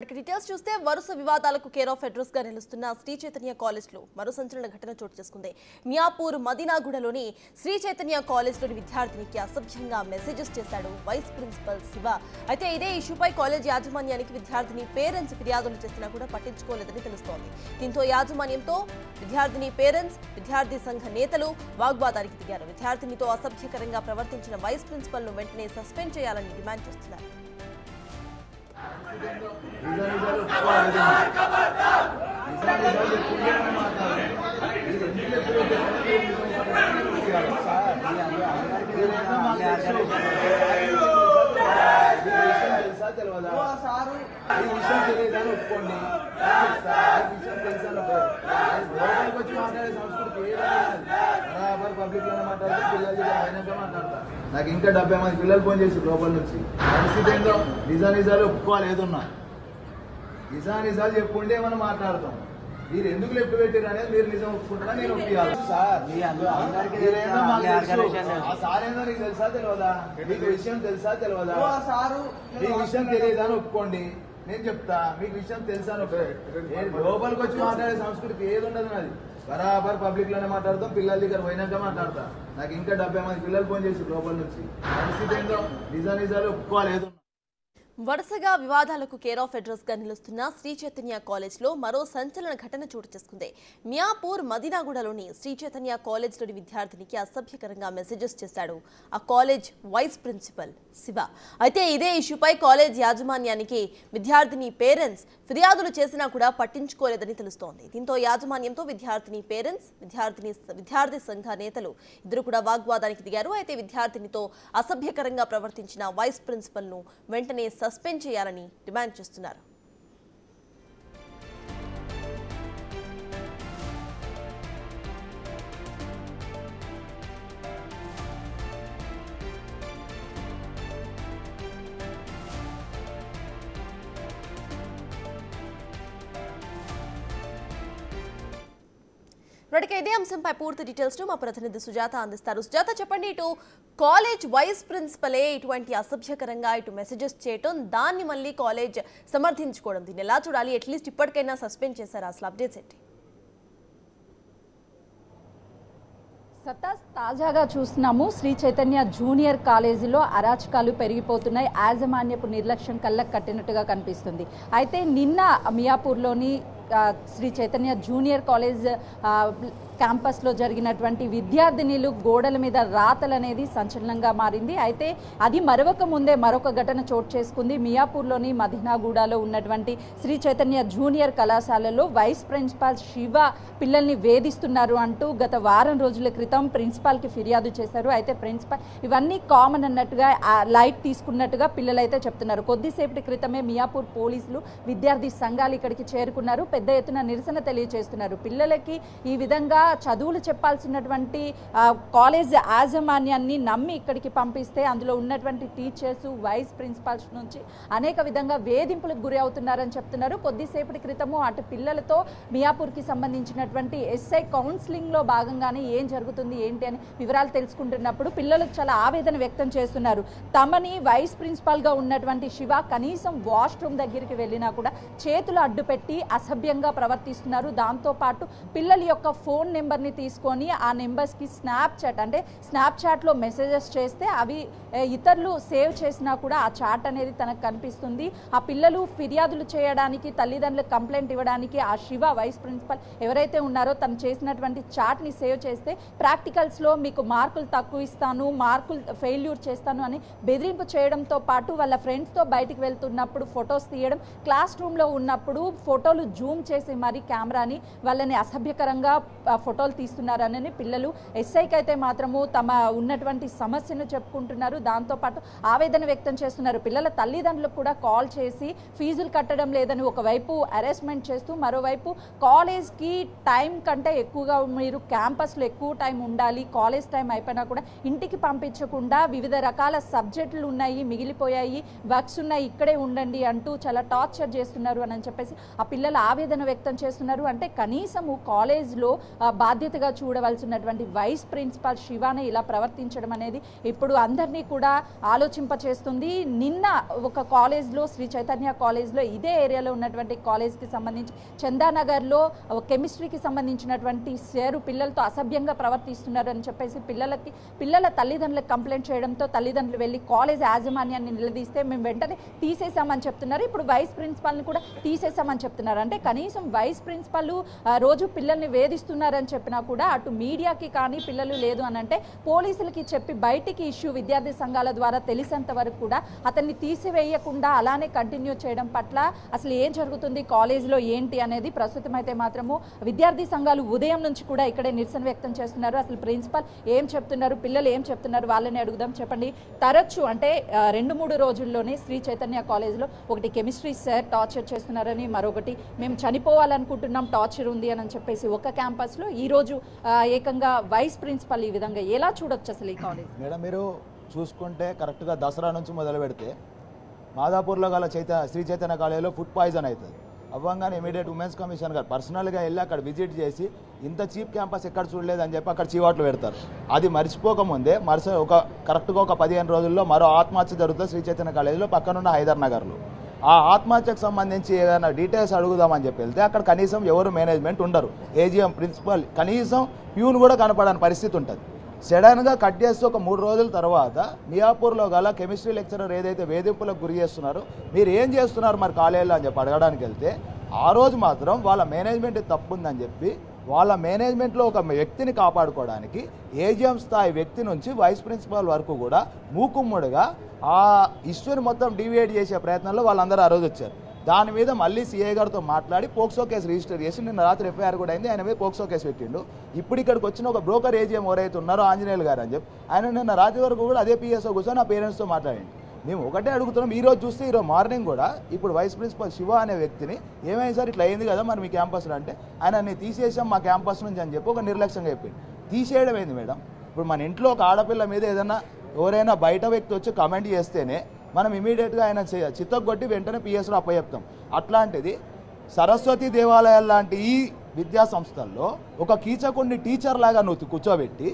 Details చూస్తే వరుస వివాదాలకు కేర్ ఆఫ్ అడ్రస్ గా నిలుస్తున్న శ్రీ చైతన్య కాలేజ్ లో మరో సంచలన ఘటన చోటు చేసుకుంది. మియాపూర్ మదీనాగూడలోని శ్రీ చైతన్య కాలేజ్ లోని విద్యార్థినికి అసభ్యంగా మెసేజెస్ చేశాడు వైస్ ప్రిన్సిపల్ శివ. అయితే ఇదే ఇష్యూపై కాలేజ్ యాజమాన్యానికి విద్యార్థిని పేరెంట్స్ ఫిర్యాదులు చేసినా కూడా పట్టించుకోలేదని తెలుస్తోంది. దీంతో యాజమాన్యంతో విద్యార్థిని పేరెంట్స్, విద్యార్థి సంఘ నేతలు వాగ్వాదానికి దిగారు. విద్యార్థినితో అసభ్యకరంగా ప్రవర్తించిన వైస్ ప్రిన్సిపల్ ను వెంటనే సస్పెండ్ చేయాలని డిమాండ్ చేస్తున్నారు. నాకు ఇంకా 70 మంది పిల్లలు ఫోన్ చేసి లోపల నుంచి పరిస్థితి ఏందో నిజాలు ఒప్పుకోవాలి. ఏదున్నా నిజాలు చెప్పుకుంటే మనం మాట్లాడతాం. మీరు ఎందుకు లెఫ్ట్ పెట్టారు అనేది మీరు నిజం ఒప్పుకుంటారా, నేను ఒప్పియాలి. సార్ సార్ ఏందో నీకు తెలుసా తెలియదా? మీకు విషయం తెలుసా తెలియదా? మీకు విషయం తెలియదా అని ఒప్పుకోండి, నేను చెప్తా. మీకు విషయం తెలుసా లోపలికి వచ్చి మాట్లాడే సంస్కృతి ఏది ఉండదు. నాది బరాబర్ పబ్లిక్ లోనే మాట్లాడతాం. పిల్లల దగ్గర పోయినాక మాట్లాడతా. నాకు ఇంకా 70 మంది పిల్లలు ఫోన్ చేసి లోపల నుంచి పరిస్థితి ఏందో నిజాలు ఒప్పుకోలేదు. వరుసగా వివాదాలకు కేర్ ఆఫ్ అడ్రస్ గా నిలుస్తున్న శ్రీ చైతన్య కాలేజ్ లో మరో సంచలన ఘటన చోటు చేసుకుంది. మియాపూర్ మదీనాగూడలోని శ్రీ చైతన్య కాలేజ్ లోని విద్యార్థినికి అసభ్యకరంగా మెసేజెస్ చేశాడు ఆ కాలేజ్ వైస్ ప్రిన్సిపల్ శివ. అయితే ఇదే ఇష్యూపై కాలేజ్ యాజమాన్యానికి విద్యార్థిని పేరెంట్స్ ఫిర్యాదులు చేసినా కూడా పట్టించుకోలేదని తెలుస్తోంది. దీంతో యాజమాన్యంతో విద్యార్థిని పేరెంట్స్, విద్యార్థి సంఘ నేతలు ఇద్దరు కూడా వాగ్వాదానికి దిగారు. అయితే విద్యార్థినితో అసభ్యకరంగా ప్రవర్తించిన వైస్ ప్రిన్సిపల్ ను వెంటనే సస్పెండ్ చేయాలని డిమాండ్ చేస్తున్నారు. ఇదే అంశంపై పూర్తి డీటెయిల్స్ మా ప్రతినిధి సుజాత అందిస్తారు. సుజాత, చెప్పండి, ఇటు కాలేజ్ వైస్ ప్రిన్సిపలే ఇటువంటి అసభ్యకరంగా ఇటు మెసేజెస్ చేయటం, దాన్ని మళ్ళీ కాలేజ్ సమర్థించుకోవడం, దీన్ని ఎలా చూడాలి? అట్లీస్ట్ ఇప్పటికైనా సస్పెండ్ చేశారా? అసలు అప్డేట్స్ ఏంటి? తాజాగా చూస్తున్నాము, శ్రీ చైతన్య జూనియర్ కాలేజీలో అరాచకాలు పెరిగిపోతున్నాయి. యాజమాన్యపు నిర్లక్ష్యం కళ్ళకు కట్టినట్టుగా కనిపిస్తుంది. అయితే నిన్న మియాపూర్లోని శ్రీ చైతన్య జూనియర్ కాలేజ్ క్యాంపస్లో జరిగినటువంటి విద్యార్థినిలు గోడల మీద రాతలు అనేది సంచలనంగా మారింది. అయితే అది మరొక ముందే మరొక ఘటన చోటు చేసుకుంది. మియాపూర్లోని మదీనాగూడలో ఉన్నటువంటి శ్రీ చైతన్య జూనియర్ కళాశాలలో వైస్ ప్రిన్సిపాల్ శివ పిల్లల్ని వేధిస్తున్నారు అంటూ గత వారం రోజుల క్రితం ప్రిన్సిపాల్కి ఫిర్యాదు చేశారు. అయితే ప్రిన్సిపాల్ ఇవన్నీ కామన్ అన్నట్టుగా లైట్ తీసుకున్నట్టుగా పిల్లలైతే చెప్తున్నారు. కొద్దిసేపటి క్రితమే మియాపూర్ పోలీసులు, విద్యార్థి సంఘాలు ఇక్కడికి చేరుకున్నారు. పెద్ద ఎత్తున నిరసన తెలియజేస్తున్నారు. పిల్లలకి ఈ విధంగా చదువులు చెప్పాల్సినటువంటి కాలేజ్ యాజమాన్యాన్ని నమ్మి ఇక్కడికి పంపిస్తే అందులో ఉన్నటువంటి టీచర్స్, వైస్ ప్రిన్సిపాల్స్ నుంచి అనేక విధంగా వేధింపులకు గురి అవుతున్నారని చెప్తున్నారు. కొద్దిసేపటి క్రితము అటు పిల్లలతో మియాపూర్కి సంబంధించినటువంటి ఎస్ఐ కౌన్సిలింగ్లో భాగంగానే ఏం జరుగుతుంది ఏంటి అని వివరాలు తెలుసుకుంటున్నప్పుడు పిల్లలు చాలా ఆవేదన వ్యక్తం చేస్తున్నారు. తమని వైస్ ప్రిన్సిపాల్గా ఉన్నటువంటి శివ కనీసం వాష్రూమ్ దగ్గరికి వెళ్ళినా కూడా చేతులు అడ్డుపెట్టి అసభ్యంగా ప్రవర్తిస్తున్నారు. దాంతోపాటు పిల్లల యొక్క ఫోన్ నెంబర్ని తీసుకొని ఆ నెంబర్స్కి స్నాప్చాట్లో మెసేజెస్ చేస్తే అవి ఇతరులు సేవ్ చేసినా కూడా ఆ చాట్ అనేది తనకు కనిపిస్తుంది. ఆ పిల్లలు ఫిర్యాదులు చేయడానికి, తల్లిదండ్రులకు కంప్లైంట్ ఇవ్వడానికి ఆ శివ వైస్ ప్రిన్సిపల్ ఎవరైతే ఉన్నారో తను చేసినటువంటి చాట్ని సేవ్ చేస్తే ప్రాక్టికల్స్లో మీకు మార్కులు తక్కువ ఇస్తాను, మార్కులు ఫెయిల్యూర్ చేస్తాను అని బెదిరింపు చేయడంతో పాటు వాళ్ళ ఫ్రెండ్స్తో బయటికి వెళ్తున్నప్పుడు ఫొటోస్ తీయడం, క్లాస్ రూమ్లో ఉన్నప్పుడు ఫోటోలు జూమ్ చేసి మరి కెమెరాని వాళ్ళని అసభ్యకరంగా ఫోటోలు తీస్తున్నారని పిల్లలు ఎస్ఐకి అయితే మాత్రము తమ ఉన్నటువంటి సమస్యను చెప్పుకుంటున్నారు. దాంతోపాటు ఆవేదన వ్యక్తం చేస్తున్నారు. పిల్లల తల్లిదండ్రులకు కూడా కాల్ చేసి ఫీజులు కట్టడం లేదని ఒకవైపు అరెస్ట్మెంట్ చేస్తూ, మరోవైపు కాలేజ్కి టైం కంటే ఎక్కువగా మీరు క్యాంపస్లో ఎక్కువ టైం ఉండాలి, కాలేజ్ టైం అయిపోయినా కూడా ఇంటికి పంపించకుండా వివిధ రకాల సబ్జెక్టులు ఉన్నాయి, మిగిలిపోయాయి, వర్క్స్ ఉన్నాయి, ఇక్కడే ఉండండి అంటూ చాలా టార్చర్ చేస్తున్నారు అని చెప్పేసి ఆ పిల్లల ఆవేదన ఆవేదన వ్యక్తం చేస్తున్నారు. అంటే కనీసము కాలేజ్లో బాధ్యతగా చూడవలసినటువంటి వైస్ ప్రిన్సిపాల్ శివాని ఇలా ప్రవర్తించడం అనేది ఇప్పుడు అందరినీ కూడా ఆలోచింపచేస్తుంది. నిన్న ఒక కాలేజ్లో శ్రీ చైతన్య కాలేజ్లో ఇదే ఏరియాలో ఉన్నటువంటి కాలేజ్కి సంబంధించి చందానగర్లో కెమిస్ట్రీకి సంబంధించినటువంటి సారు పిల్లలతో అసభ్యంగా ప్రవర్తిస్తున్నారు అని చెప్పేసి పిల్లల తల్లిదండ్రులకు కంప్లైంట్ చేయడంతో తల్లిదండ్రులు వెళ్ళి కాలేజ్ యాజమాన్యాన్ని నిలదీస్తే మేము వెంటనే తీసేసామని చెప్తున్నారు. ఇప్పుడు వైస్ ప్రిన్సిపాల్ని కూడా తీసేసామని చెప్తున్నారు. అంటే కనీసం వైస్ ప్రిన్సిపాల్ రోజు పిల్లల్ని వేధిస్తున్నారని చెప్పినా కూడా అటు మీడియాకి కానీ పిల్లలు లేదు అని అంటే పోలీసులకి చెప్పి బయటికి ఇష్యూ విద్యార్థి సంఘాల ద్వారా తెలిసేంత వరకు కూడా అతన్ని తీసివేయకుండా అలానే కంటిన్యూ చేయడం పట్ల అసలు ఏం జరుగుతుంది కాలేజీలో ఏంటి అనేది ప్రస్తుతం అయితే మాత్రము విద్యార్థి సంఘాలు ఉదయం నుంచి కూడా ఇక్కడే నిరసన వ్యక్తం చేస్తున్నారు. అసలు ప్రిన్సిపల్ ఏం చెప్తున్నారు, పిల్లలు ఏం చెప్తున్నారు, వాళ్ళని అడుగుదాం. చెప్పండి, తరచు అంటే 2-3 రోజుల్లోనే శ్రీ చైతన్య కాలేజ్లో ఒకటి కెమిస్ట్రీ సార్ టార్చర్ చేస్తున్నారని, మరొకటి మేము చనిపోవాలనుకుంటున్నాం టార్చర్ ఉంది అని చెప్పేసి ఒక క్యాంపస్లో ఈరోజు ఏకంగా వైస్ ప్రిన్సిపల్ ఈ విధంగా ఎలా చూడొచ్చు అసలు ఈ కాలేజ్? మేడం మీరు చూసుకుంటే కరెక్ట్గా దసరా నుంచి మొదలు పెడితే మాదాపూర్లో గల శ్రీ చైతన్య కాలేజీలో ఫుడ్ పాయిజన్ అవుతుంది. అవ్వంగానే ఇమీడియట్ ఉమెన్స్ కమిషన్ గారు పర్సనల్గా వెళ్ళి అక్కడ విజిట్ చేసి ఇంత చీప్ క్యాంపస్ ఎక్కడ చూడలేదని చెప్పి అక్కడ చీవాట్లు పెడతారు. అది మర్చిపోకముందే కరెక్ట్గా ఒక 15 రోజుల్లో మరో ఆత్మహత్య జరుగుతుంది శ్రీ చైతన్య కాలేజీలో పక్కనున్న హైదర్ నగర్లో. ఆ ఆత్మహత్యకు సంబంధించి ఏదైనా డీటెయిల్స్ అడుగుదామని చెప్పి వెళ్తే అక్కడ కనీసం ఎవరు మేనేజ్మెంట్ ఉండరు. ఏజీఎం ప్రిన్సిపల్ కనీసం ప్యూన్ కూడా కనపడని పరిస్థితి ఉంటుంది. సడన్గా కట్ చేస్తూ ఒక 3 రోజుల తర్వాత మియాపూర్లో గల కెమిస్ట్రీ లెక్చరర్ ఏదైతే వేధింపులకు గురి చేస్తున్నారో మీరు ఏం చేస్తున్నారు మరి కాలేజీలో అని చెప్పి అడగడానికి వెళ్తే ఆ రోజు మాత్రం వాళ్ళ మేనేజ్మెంట్ తప్పుందని చెప్పి వాళ్ళ మేనేజ్మెంట్లో ఒక వ్యక్తిని కాపాడుకోవడానికి ఏజీఎం స్థాయి వ్యక్తి నుంచి వైస్ ప్రిన్సిపాల్ వరకు కూడా మూకుమ్ముడుగా ఆ ఇష్యూని మొత్తం డివియేట్ చేసే ప్రయత్నంలో వాళ్ళందరూ ఆ రోజు వచ్చారు. దాని మీద మళ్ళీ సీఐ గారితో మాట్లాడి పోక్సో కేసు రిజిస్టర్ చేసి నిన్న రాత్రి ఎఫ్ఐఆర్ కూడా అయింది. ఆయన మీద పోక్సో కేసు పెట్టిండు. ఇప్పుడు ఇక్కడికి వచ్చిన ఒక బ్రోకర్ ఏజీఎం ఎవరైతే ఉన్నారో ఆంజనేయులు గారు అని చెప్పి ఆయన నిన్న రాత్రి వరకు కూడా అదే పిఎస్ఓ కూర్చొని ఆ పేరెంట్స్తో మాట్లాడండి. మేము ఒకటే అడుగుతున్నాం, ఈరోజు చూస్తే ఈరోజు మార్నింగ్ కూడా ఇప్పుడు వైస్ ప్రిన్సిపల్ శివ అనే వ్యక్తిని ఏమైంది సార్ ఇట్లా అయింది కదా మరి మీ క్యాంపస్లో అంటే ఆయన తీసేసాం మా క్యాంపస్ నుంచి అని చెప్పి ఒక నిర్లక్ష్యంగా చెప్పింది. తీసేయడం ఏంది మేడం? ఇప్పుడు మన ఇంట్లో ఒక ఆడపిల్ల మీద ఏదైనా ఎవరైనా బయట వ్యక్తి వచ్చి కమెంట్ చేస్తేనే మనం ఇమీడియట్గా ఆయన చిత్తగొట్టి వెంటనే పిఎస్లో అప్పచెప్తాం. అట్లాంటిది సరస్వతి దేవాలయాల లాంటి ఈ విద్యా సంస్థల్లో ఒక కీచకుడిని టీచర్ లాగా నువ్వు కూర్చోబెట్టి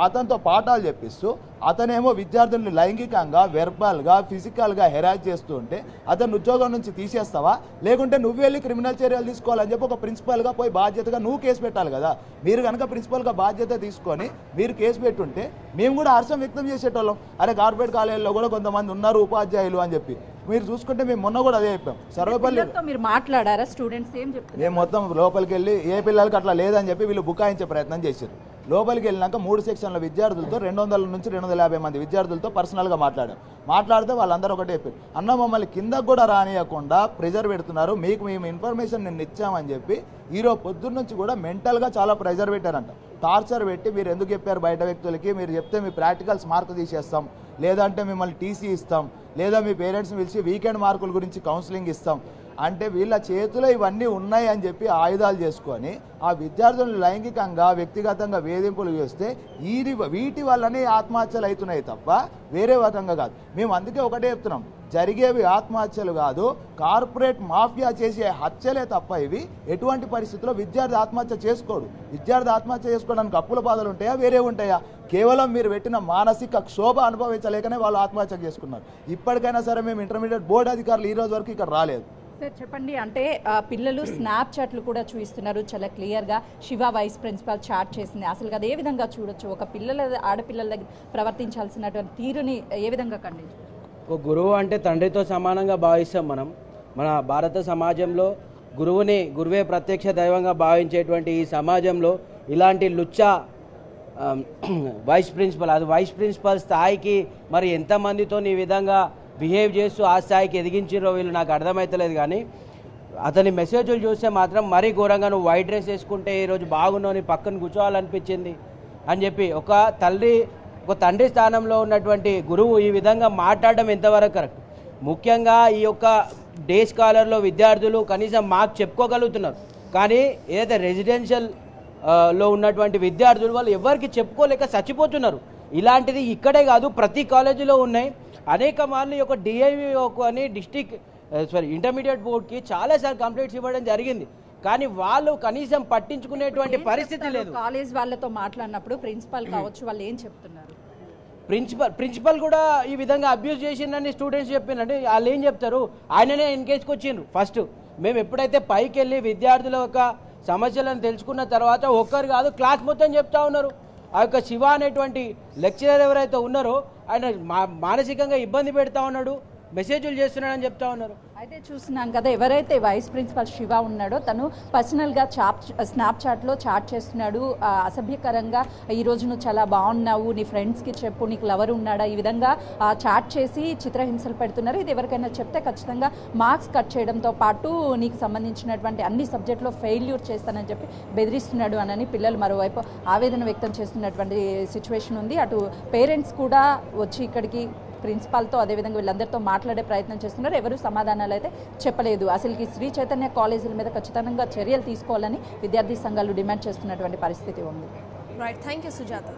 అతనితో పాఠాలు చెప్పిస్తూ అతనేమో విద్యార్థుల్ని లైంగికంగా వెర్బల్గా ఫిజికల్గా హెరాస్ చేస్తూ ఉంటే అతను ఉద్యోగం నుంచి తీసేస్తావా, లేకుంటే నువ్వు వెళ్ళి క్రిమినల్ చర్యలు తీసుకోవాలని చెప్పి ఒక ప్రిన్సిపల్గా పోయి బాధ్యతగా నువ్వు కేసు పెట్టాలి కదా. మీరు కనుక ప్రిన్సిపల్గా బాధ్యత తీసుకొని మీరు కేసు పెట్టుంటే మేము కూడా హర్షం వ్యక్తం చేసేటోళ్ళం. అరే కార్పొరేట్ కాలేజీలో కూడా కొంతమంది ఉన్నారు ఉపాధ్యాయులు అని చెప్పి. మీరు చూసుకుంటే మేము మొన్న కూడా అదే చెప్పాం. సర్వేపల్లి మీరు మాట్లాడారా స్టూడెంట్స్ ఏం చెప్తారు? మేము మొత్తం లోపలికి వెళ్ళి ఏ పిల్లలకి అట్లా లేదని చెప్పి వీళ్ళు బుకాయించే ప్రయత్నం చేశారు. లోపలికి వెళ్ళినాక 3 సెక్షన్ల విద్యార్థులతో 200 నుంచి 250 మంది విద్యార్థులతో పర్సనల్గా మాట్లాడితే వాళ్ళందరూ ఒకటే చెప్పారు, అన్న మమ్మల్ని కిందకు కూడా రానియకుండా ప్రెజర్ పెడుతున్నారు, మీకు మేము ఇన్ఫర్మేషన్ నేను ఇచ్చామని చెప్పి ఈరోజు పొద్దున్న నుంచి కూడా మెంటల్గా చాలా ప్రెజర్ పెట్టారంట. టార్చర్ పెట్టి మీరు ఎందుకు చెప్పారు బయట వ్యక్తులకి, మీరు చెప్తే మీ ప్రాక్టికల్స్ మార్క్ తీసేస్తాం, లేదంటే మిమ్మల్ని టీసీ ఇస్తాం, లేదా మీ పేరెంట్స్ని పిలిచి వీకెండ్ మార్కుల గురించి కౌన్సిలింగ్ ఇస్తాం అంటే వీళ్ళ చేతిలో ఇవన్నీ ఉన్నాయి అని చెప్పి ఆయుధాలు చేసుకొని ఆ విద్యార్థులను లైంగికంగా వ్యక్తిగతంగా వేధింపులు చేస్తే వీటి వల్లనే ఆత్మహత్యలు అవుతున్నాయి తప్ప వేరే విధంగా కాదు. మేము అందుకే ఒకటే చెప్తున్నాం, జరిగేవి ఆత్మహత్యలు కాదు, కార్పొరేట్ మాఫియా చేసే హత్యలే తప్ప ఇవి ఎటువంటి పరిస్థితుల్లో విద్యార్థి ఆత్మహత్య చేసుకోడు. విద్యార్థి ఆత్మహత్య చేసుకోవడానికి అప్పుల బాధలు ఉంటాయా, వేరే ఉంటాయా? కేవలం మీరు పెట్టిన మానసిక క్షోభ అనుభవించలేకనే వాళ్ళు ఆత్మహత్య చేసుకున్నారు. ఇప్పటికైనా సరే మేము ఇంటర్మీడియట్ బోర్డు అధికారులు ఈ రోజు వరకు ఇక్కడ రాలేదు. సార్ చెప్పండి, అంటే పిల్లలు స్నాప్చాట్లు కూడా చూపిస్తున్నారు చాలా క్లియర్గా, శివ వైస్ ప్రిన్సిపాల్ చాట్ చేసింది. అసలు అది ఏ విధంగా చూడొచ్చు? ఒక ఆడపిల్లల దగ్గర ప్రవర్తించాల్సినటువంటి తీరుని ఏ విధంగా ఖండించారు? ఒక గురువు అంటే తండ్రితో సమానంగా భావిస్తాం మనం. మన భారత సమాజంలో గురువే ప్రత్యక్ష దైవంగా భావించేటువంటి ఈ సమాజంలో ఇలాంటి లుచ్చా వైస్ ప్రిన్సిపల్ స్థాయికి మరి ఎంతమందితో ఈ విధంగా బిహేవ్ చేస్తూ ఆ స్థాయికి ఎదిగించారో వీళ్ళు నాకు అర్థమవుతలేదు. కానీ అతని మెసేజ్లు చూస్తే మాత్రం మరీ ఘోరంగా, నువ్వు వైట్ డ్రెస్ వేసుకుంటే ఈరోజు బాగున్నావు, నీ పక్కన కూర్చోవాలనిపించింది అని చెప్పి ఒక తండ్రి స్థానంలో ఉన్నటువంటి గురువు ఈ విధంగా మాట్లాడడం ఎంతవరకు కరెక్ట్? ముఖ్యంగా ఈ యొక్క డే స్కాలర్లో విద్యార్థులు కనీసం మార్క్స్ చెప్పుకోగలుగుతున్నారు, కానీ ఏదైతే రెసిడెన్షియల్ లో ఉన్నటువంటి విద్యార్థులు వాళ్ళు ఎవరికి చెప్పుకోలేక చచ్చిపోతున్నారు. ఇలాంటిది ఇక్కడే కాదు, ప్రతి కాలేజీలో ఉన్నాయి. అనేక మార్లు ఒక డిఐవి అని ఇంటర్మీడియట్ బోర్డుకి చాలాసార్లు కంప్లైంట్స్ ఇవ్వడం జరిగింది, కానీ వాళ్ళు కనీసం పట్టించుకునేటువంటి పరిస్థితి లేదు. కాలేజ్ వాళ్ళతో మాట్లాడినప్పుడు ప్రిన్సిపల్ కావచ్చు వాళ్ళు ఏం చెప్తున్నారు? ప్రిన్సిపల్ కూడా ఈ విధంగా అబ్యూజ్ చేసిందని స్టూడెంట్స్ చెప్పినంటే వాళ్ళు ఏం చెప్తారు, ఆయననే ఎన్కేజ్కి వచ్చిండ్రు. ఫస్ట్ మేము ఎప్పుడైతే పైకి వెళ్ళి విద్యార్థుల యొక్క సమస్యలను తెలుసుకున్న తర్వాత ఒక్కరు కాదు క్లాస్ మొత్తం చెప్తా ఉన్నారు. ఆ యొక్క శివ అనేటువంటి లెక్చరర్ ఎవరైతే ఉన్నారో ఆయన మానసికంగా ఇబ్బంది పెడతా ఉన్నాడు, మెసేజ్లు చేస్తున్నాడని చెప్తా ఉన్నారు. అయితే చూస్తున్నాం కదా, ఎవరైతే వైస్ ప్రిన్సిపల్ శివ ఉన్నాడో తను పర్సనల్గా స్నాప్చాట్లో చాట్ చేస్తున్నాడు. అసభ్యకరంగా ఈరోజు నువ్వు చాలా బాగున్నావు, నీ ఫ్రెండ్స్కి చెప్పు, నీకు లవర్ ఉన్నాడా, ఈ విధంగా చాట్ చేసి చిత్రహింసలు పెడుతున్నారు. ఇది ఎవరికైనా చెప్తే ఖచ్చితంగా మార్క్స్ కట్ చేయడంతో పాటు నీకు సంబంధించినటువంటి అన్ని సబ్జెక్టులో ఫెయిల్యూర్ చేస్తానని చెప్పి బెదిరిస్తున్నాడు అని పిల్లలు మరోవైపు ఆవేదన వ్యక్తం చేస్తున్నటువంటి సిచ్యువేషన్ ఉంది. అటు పేరెంట్స్ కూడా వచ్చి ఇక్కడికి ప్రిన్సిపాల్తో అదేవిధంగా వీళ్ళందరితో మాట్లాడే ప్రయత్నం చేస్తున్నారు. ఎవరు సమాధానాలు అయితే చెప్పలేదు. అసలుకి శ్రీ చైతన్య కాలేజీల మీద ఖచ్చితంగా చర్యలు తీసుకోవాలని విద్యార్థి సంఘాలు డిమాండ్ చేస్తున్నటువంటి పరిస్థితి ఉంది. Right, thank you Sujatha.